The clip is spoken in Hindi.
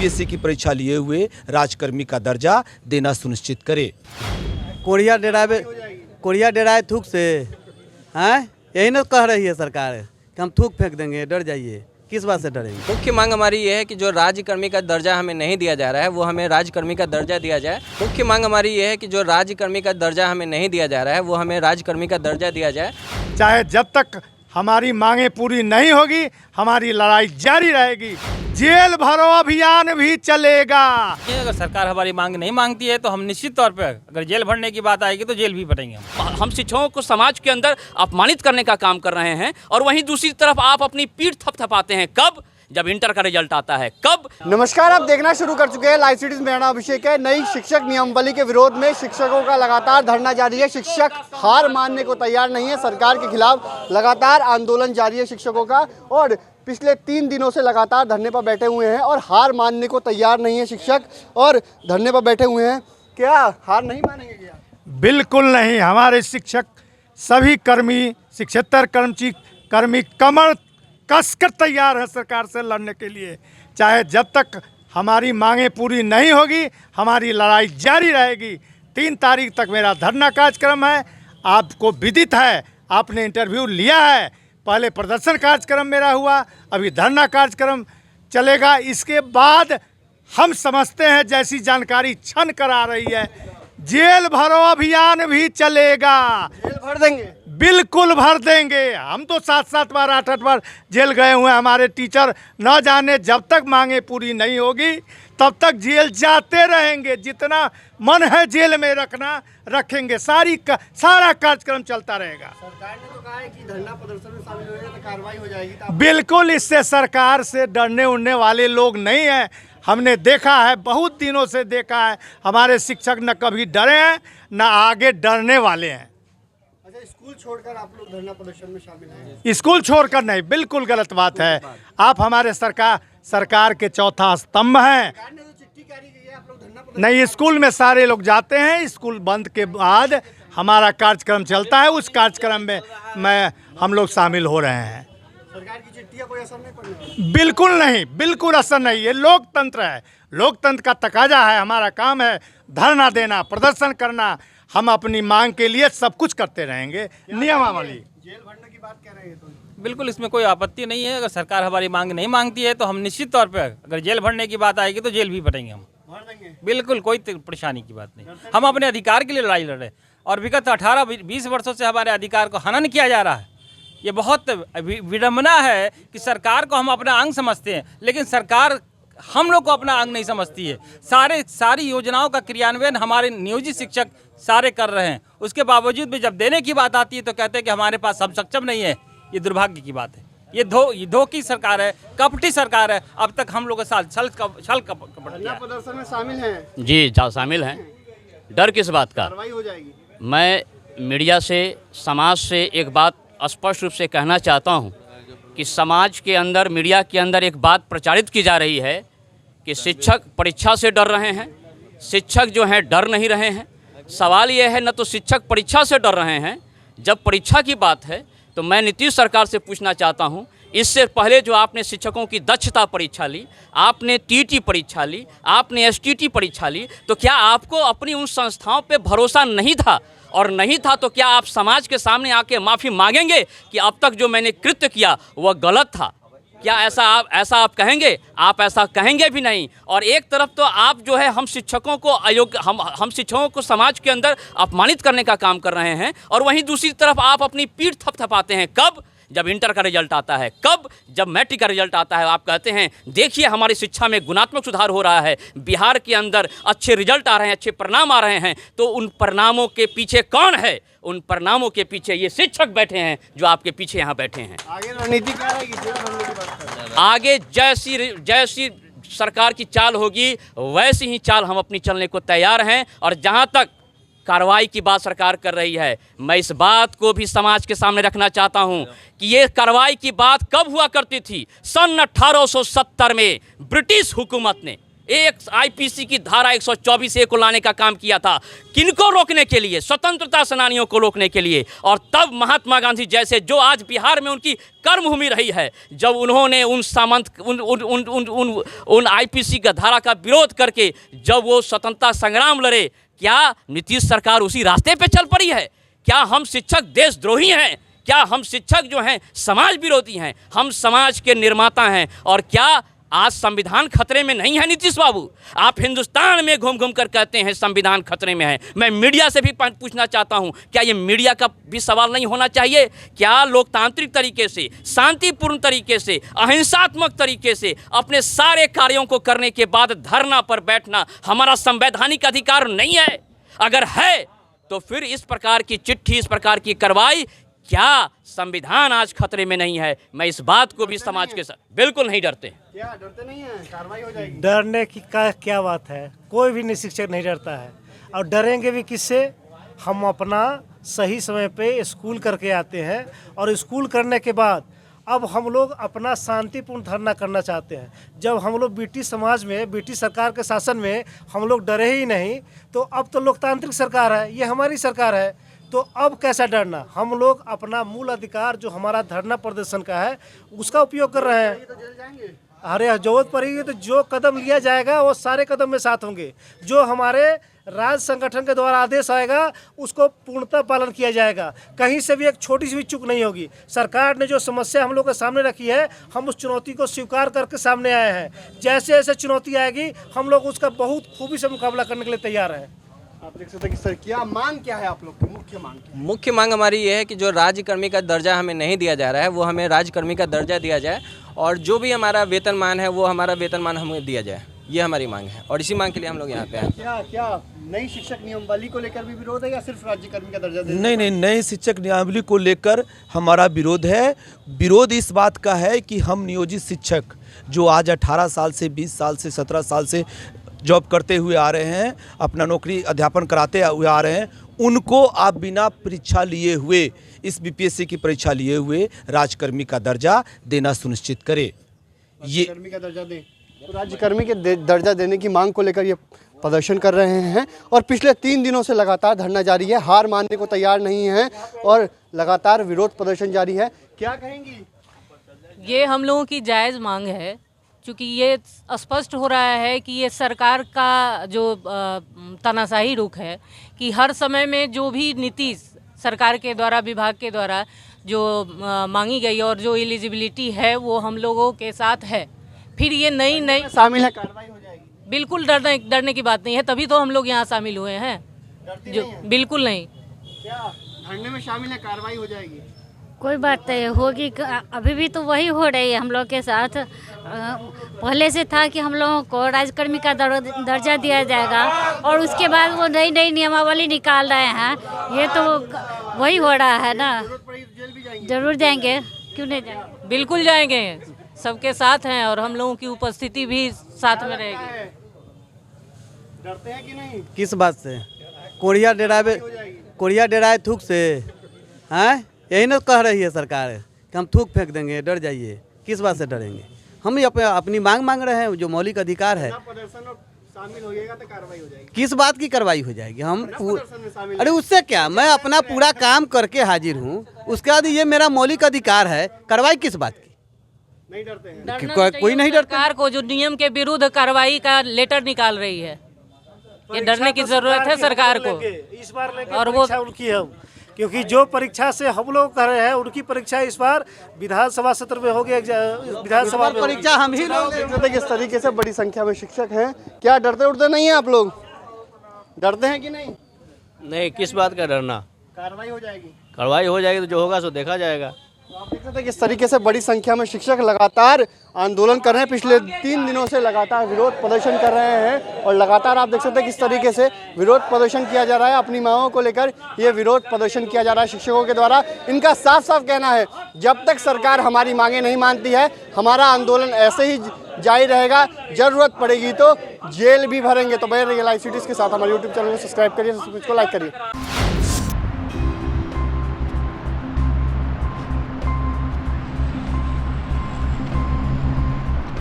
यूपीएससी की परीक्षा लिए हुए राजकर्मी का दर्जा देना सुनिश्चित करे। कोरिया डराए थूक से, हैं? यही ना कह रही है सरकार कि हम थूक फेंक देंगे, डर जाइए। किस बात से डरेंगे? मुख्य मांग हमारी ये है कि जो राज्यकर्मी का दर्जा हमें नहीं दिया जा रहा है वो हमें राज्यकर्मी का दर्जा दिया जाए। मुख्य मांग हमारी ये है कि जो राज्यकर्मी का दर्जा हमें नहीं दिया जा रहा है वो हमें राज्यकर्मी का दर्जा दिया जाए। चाहे जब तक हमारी मांगें पूरी नहीं होगी, हमारी लड़ाई जारी रहेगी। जेल भरो अभियान भी चलेगा। अगर सरकार हमारी मांग नहीं मांगती है तो हम निश्चित तौर पर अगर जेल भरने की बात आएगी तो जेल भी भरेंगे। हम शिक्षकों को समाज के अंदर अपमानित करने का काम कर रहे हैं और वहीं दूसरी तरफ आप अपनी पीठ थपथपाते हैं। कब? जब इंटर का रिजल्ट आता है। कब? नमस्कार, आप देखना शुरू कर चुके हैं लाइव सिटीज। मेरा नाम अभिषेक है। नई शिक्षक नियमावली के विरोध में शिक्षकों का लगातार धरना जारी है। शिक्षक हार मानने को तैयार नहीं है। सरकार के खिलाफ लगातार आंदोलन जारी है शिक्षकों का, और पिछले 3 दिनों से लगातार धरने पर बैठे हुए हैं और हार मानने को तैयार नहीं है शिक्षक, और धरने पर बैठे हुए हैं। क्या हार नहीं मानेंगे क्या? बिल्कुल नहीं। हमारे शिक्षक सभी कर्मी, शिक्षेतर कर्मी कमर कसकर तैयार है सरकार से लड़ने के लिए। चाहे जब तक हमारी मांगें पूरी नहीं होगी, हमारी लड़ाई जारी रहेगी। 3 तारीख तक मेरा धरना कार्यक्रम है। आपको विदित है, आपने इंटरव्यू लिया है। पहले प्रदर्शन कार्यक्रम मेरा हुआ, अभी धरना कार्यक्रम चलेगा। इसके बाद हम समझते हैं जैसी जानकारी छन कर आ रही है, जेल भरो अभियान भी चलेगा। जेल भर देंगे? बिल्कुल भर देंगे। हम तो 7-7 बार 8-8 बार जेल गए हुए हैं। हमारे टीचर न जाने जब तक मांगे पूरी नहीं होगी तब तक जेल जाते रहेंगे। जितना मन है जेल में रखना रखेंगे। सारा कार्यक्रम चलता रहेगा। सरकार ने तो कहा है कि धरना प्रदर्शन में शामिल होने तो कार्रवाई हो जाएगी। तो बिल्कुल, इससे सरकार से डरने उड़ने वाले लोग नहीं हैं। हमने देखा है, बहुत दिनों से देखा है। हमारे शिक्षक न कभी डरे हैं न आगे डरने वाले हैं। अच्छा, स्कूल छोड़कर आप लोग धरना प्रदर्शन में शामिल हैं? स्कूल छोड़कर नहीं, बिल्कुल गलत बात है। आप हमारे सरकार के चौथा स्तंभ हैं। सरकार ने तो चिट्ठी जारी की है, आप लोग धरना प्रदर्शन नहीं, स्कूल में सारे लोग जाते हैं। स्कूल बंद के बाद हमारा कार्यक्रम चलता है। उस कार्यक्रम में हम लोग शामिल हो रहे हैं। सरकार की चिट्ठी का कोई असर नहीं पड़ेगा? बिल्कुल नहीं, बिल्कुल असर नहीं। ये लोकतंत्र है, लोकतंत्र का तकाजा है। हमारा काम है धरना देना, प्रदर्शन करना। हम अपनी मांग के लिए सब कुछ करते रहेंगे। नियमावली जेल भरने की बात कह रहे हैं तो बिल्कुल इसमें कोई आपत्ति नहीं है। अगर सरकार हमारी मांग नहीं मांगती है तो हम निश्चित तौर पर अगर जेल भरने की बात आएगी तो जेल भी भरेंगे। हम भर देंगे? बिल्कुल कोई परेशानी की बात नहीं। हम अपने अधिकार के लिए लड़ाई लड़ रहे हैं और विगत 18-20 वर्षों से हमारे अधिकार को हनन किया जा रहा है। ये बहुत विडम्बना है कि सरकार को हम अपना अंग समझते हैं, लेकिन सरकार हम लोग को अपना अंग नहीं समझती है। सारी योजनाओं का क्रियान्वयन हमारे नियोजित शिक्षक सारे कर रहे हैं। उसके बावजूद भी जब देने की बात आती है तो कहते हैं कि हमारे पास हम सक्षम नहीं है। ये दुर्भाग्य की बात है। ये धोखी सरकार है, कपटी सरकार है। अब तक हम लोग के साथ छल कपट धरना प्रदर्शन में शामिल हैं? जी, शामिल हैं। डर किस बात का? कार्रवाई हो जाएगी। मैं मीडिया से, समाज से एक बात स्पष्ट रूप से कहना चाहता हूं कि समाज के अंदर, मीडिया के अंदर एक बात प्रचारित की जा रही है कि शिक्षक परीक्षा से डर रहे हैं। शिक्षक जो हैं डर नहीं रहे हैं। सवाल यह है, न तो शिक्षक परीक्षा से डर रहे हैं। जब परीक्षा की बात है तो मैं नीतीश सरकार से पूछना चाहता हूं, इससे पहले जो आपने शिक्षकों की दक्षता परीक्षा ली, आपने टीटी परीक्षा ली, आपने एसटीटी परीक्षा ली, तो क्या आपको अपनी उन संस्थाओं पे भरोसा नहीं था? और नहीं था तो क्या आप समाज के सामने आके माफ़ी मांगेंगे कि अब तक जो मैंने कृत्य किया वह गलत था? क्या ऐसा आप कहेंगे? आप ऐसा कहेंगे भी नहीं। और एक तरफ तो आप जो है हम शिक्षकों को अयोग्य, हम शिक्षकों को समाज के अंदर अपमानित करने का काम कर रहे हैं, और वहीं दूसरी तरफ आप अपनी पीठ थपथपाते हैं। कब? जब इंटर का रिजल्ट आता है। कब? जब मैट्रिक का रिजल्ट आता है। आप कहते हैं देखिए हमारी शिक्षा में गुणात्मक सुधार हो रहा है, बिहार के अंदर अच्छे रिजल्ट आ रहे हैं, अच्छे परिणाम आ रहे हैं। तो उन परिणामों के पीछे कौन है? उन परिणामों के पीछे ये शिक्षक बैठे हैं जो आपके पीछे यहाँ बैठे हैं। आगे रणनीति क्या रहेगी? जेल भरने की बात कर रहे हैं। आगे जैसी सरकार की चाल होगी वैसी ही चाल हम अपनी चलने को तैयार हैं। और जहाँ तक कार्रवाई की बात सरकार कर रही है, मैं इस बात को भी समाज के सामने रखना चाहता हूं कि ये कार्रवाई की बात कब हुआ करती थी? सन 1870 में ब्रिटिश हुकूमत ने एक आईपीसी की धारा 124A को लाने का काम किया था। किनको रोकने के लिए? स्वतंत्रता सेनानियों को रोकने के लिए। और तब महात्मा गांधी जैसे, जो आज बिहार में उनकी कर्मभूमि रही है, जब उन्होंने उन सामंत उन आईपीसी का धारा का विरोध करके जब वो स्वतंत्रता संग्राम लड़े, क्या नीतीश सरकार उसी रास्ते पे चल पड़ी है? क्या हम शिक्षक देशद्रोही हैं? क्या हम शिक्षक जो हैं समाज विरोधी हैं? हम समाज के निर्माता हैं। और क्या आज संविधान खतरे में नहीं है नीतीश बाबू? आप हिंदुस्तान में घूम घूम कर कहते हैं संविधान खतरे में है। मैं मीडिया से भी पूछना चाहता हूं, क्या ये मीडिया का भी सवाल नहीं होना चाहिए? क्या लोकतांत्रिक तरीके से, शांतिपूर्ण तरीके से, अहिंसात्मक तरीके से अपने सारे कार्यों को करने के बाद धरना पर बैठना हमारा संवैधानिक अधिकार नहीं है? अगर है तो फिर इस प्रकार की चिट्ठी, इस प्रकार की कार्रवाई, क्या संविधान आज खतरे में नहीं है? मैं इस बात को भी समाज के साथ बिल्कुल नहीं डरते। क्या डरते नहीं हैं? कार्रवाई हो जाएगी। डरने की क्या बात है? कोई भी शिक्षक नहीं डरता है। और डरेंगे भी किससे? हम अपना सही समय पे स्कूल करके आते हैं, और स्कूल करने के बाद अब हम लोग अपना शांतिपूर्ण धरना करना चाहते हैं। जब हम लोग ब्रिटिश समाज में, ब्रिटिश सरकार के शासन में हम लोग डरे ही नहीं, तो अब तो लोकतांत्रिक सरकार है, ये हमारी सरकार है, तो अब कैसा डरना? हम लोग अपना मूल अधिकार जो हमारा धरना प्रदर्शन का है उसका उपयोग कर रहे हैं। अरे जरूरत पड़ेगी तो जो कदम लिया जाएगा वो सारे कदम में साथ होंगे। जो हमारे राज्य संगठन के द्वारा आदेश आएगा उसको पूर्णतः पालन किया जाएगा। कहीं से भी एक छोटी सी भी चूक नहीं होगी। सरकार ने जो समस्या हम लोग के सामने रखी है, हम उस चुनौती को स्वीकार करके सामने आए हैं। जैसे जैसे चुनौती आएगी हम लोग उसका बहुत खूबी से मुकाबला करने के लिए तैयार हैं। आप देख सकते हैं कि सर क्या मांग क्या है आप लोग की? मुख्य मांग क्या है? मुख्य मांग हमारी ये है कि जो राज्यकर्मी का दर्जा हमें नहीं दिया जा रहा है, वो हमें राज्यकर्मी का दर्जा दिया जाए, और जो भी हमारा वेतनमान है वो हमारा वेतनमान हमें दिया जाए। ये हमारी मांग है, और इसी मांग के लिए हम लोग यहाँ पे आए। क्या नई शिक्षक नियमावली को लेकर भी विरोध है, या सिर्फ राज्यकर्मी का दर्जा देने? नहीं, नए शिक्षक नियमावली को लेकर हमारा विरोध है। विरोध इस बात का है कि हम नियोजित शिक्षक जो आज 18 साल से, 20 साल से, 17 साल से जॉब करते हुए आ रहे हैं, अपना नौकरी अध्यापन कराते हुए आ रहे हैं, उनको आप बिना परीक्षा लिए हुए, इस बीपीएससी की परीक्षा लिए हुए राज्यकर्मी का दर्जा देना सुनिश्चित करें। ये राज्यकर्मी का दर्जा दें, तो राज्यकर्मी के दर्जा देने की मांग को लेकर ये प्रदर्शन कर रहे हैं, और पिछले 3 दिनों से लगातार धरना जारी है। हार मानने को तैयार नहीं है और लगातार विरोध प्रदर्शन जारी है। क्या कहेंगी? ये हम लोगों की जायज़ मांग है, क्योंकि ये स्पष्ट हो रहा है कि ये सरकार का जो तानाशाही रुख है, कि हर समय में जो भी नीति सरकार के द्वारा, विभाग के द्वारा जो मांगी गई और जो एलिजिबिलिटी है वो हम लोगों के साथ है। फिर ये नई शामिल है, कार्रवाई हो जाएगी। बिल्कुल डरने की बात नहीं है, तभी तो हम लोग यहाँ शामिल हुए हैं। जो बिल्कुल नहीं। क्या धरने में शामिल है, कार्रवाई हो जाएगी? कोई बात नहीं होगी, अभी भी तो वही हो रही है हम लोग के साथ। पहले से था कि हम लोगों को राज्यकर्मी का दर्जा दिया जाएगा, और उसके बाद वो नई नियमावली निकाल रहे हैं। ये तो वही हो रहा है ना। जरूर जाएंगे, क्यों नहीं जाएंगे? बिल्कुल जाएंगे, सबके साथ हैं, और हम लोगों की उपस्थिति भी साथ में रहेगी। डरते हैं कि नहीं? किस बात से? कोरिया डेराए थूक से हैं? यही ना कह रही है सरकार कि हम थूक फेंक देंगे, डर जाइए। किस बात से डरेंगे? हम ही अपनी मांग रहे हैं, जो मौलिक अधिकार है। प्रदर्शन में शामिल होइएगा तो कार्रवाई हो जाएगी। किस बात की कार्रवाई हो जाएगी? अरे उससे क्या, मैं अपना पूरा काम करके हाजिर हूँ, उसके बाद ये मेरा मौलिक अधिकार है। कार्रवाई किस बात की? नहीं डरते हैं? कोई नहीं डरता। सरकार को जो नियम के विरुद्ध कार्रवाई का लेटर निकाल रही है, ये डरने की जरूरत है सरकार को। इस बार लेके और वो उनकी है, क्योंकि जो परीक्षा से हम लोग कर रहे हैं उनकी परीक्षा इस बार विधानसभा सत्र में हो गया। विधानसभा परीक्षा हम ही लोग किस तरीके से बड़ी संख्या में शिक्षक हैं। क्या डरते उड़ते नहीं हैं आप लोग? डरते हैं कि नहीं? नहीं, किस बात का डरना? कार्रवाई हो जाएगी। कार्रवाई हो जाएगी तो जो होगा सो देखा जाएगा। तो आप देख सकते हैं किस तरीके से बड़ी संख्या में शिक्षक लगातार आंदोलन कर रहे हैं। पिछले 3 दिनों से लगातार विरोध प्रदर्शन कर रहे हैं, और लगातार आप देख सकते हैं किस तरीके से विरोध प्रदर्शन किया जा रहा है। अपनी मांगों को लेकर ये विरोध प्रदर्शन किया जा रहा है शिक्षकों के द्वारा। इनका साफ साफ कहना है, जब तक सरकार हमारी मांगें नहीं मानती है, हमारा आंदोलन ऐसे ही जारी रहेगा। जरूरत पड़ेगी तो जेल भी भरेंगे। तो बने रहिए लाइव सिटीज़ के साथ। हमारे यूट्यूब चैनल को सब्सक्राइब करिए, को लाइक करिए।